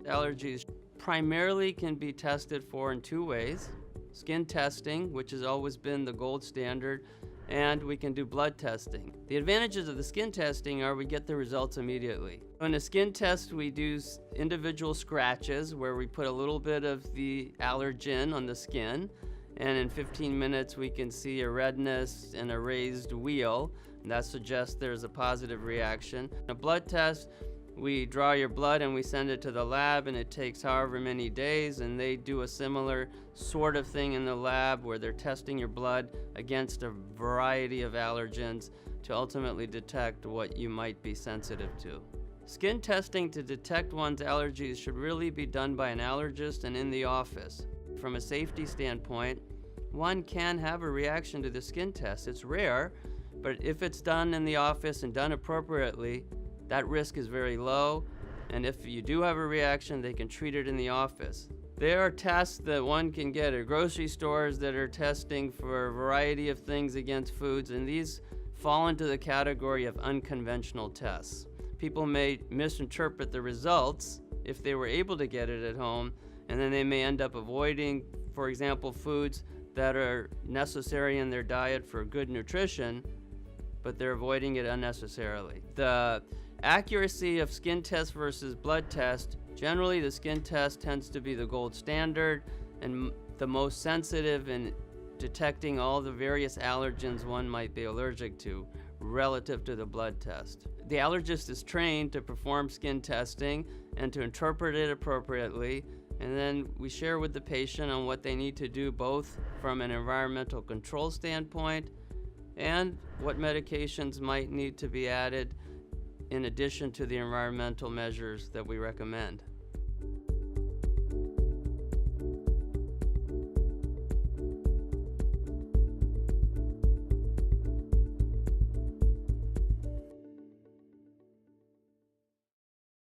Allergies primarily can be tested for in two ways: skin testing, which has always been the gold standard, and we can do blood testing. The advantages of the skin testing are we get the results immediately. In a skin test, we do individual scratches where we put a little bit of the allergen on the skin, and in 15 minutes we can see a redness and a raised wheal, and that suggests there's a positive reaction. In a blood test, we draw your blood and we send it to the lab, and it takes however many days, and they do a similar sort of thing in the lab where they're testing your blood against a variety of allergens to ultimately detect what you might be sensitive to. Skin testing to detect one's allergies should really be done by an allergist and in the office. From a safety standpoint, one can have a reaction to the skin test. It's rare, but if it's done in the office and done appropriately, that risk is very low, and if you do have a reaction, they can treat it in the office. There are tests that one can get at grocery stores that are testing for a variety of things against foods, and these fall into the category of unconventional tests. People may misinterpret the results if they were able to get it at home, and then they may end up avoiding, for example, foods that are necessary in their diet for good nutrition, but they're avoiding it unnecessarily. The accuracy of skin test versus blood test, generally the skin test tends to be the gold standard and the most sensitive in detecting all the various allergens one might be allergic to relative to the blood test. The allergist is trained to perform skin testing and to interpret it appropriately, and then we share with the patient on what they need to do, both from an environmental control standpoint and what medications might need to be added in addition to the environmental measures that we recommend.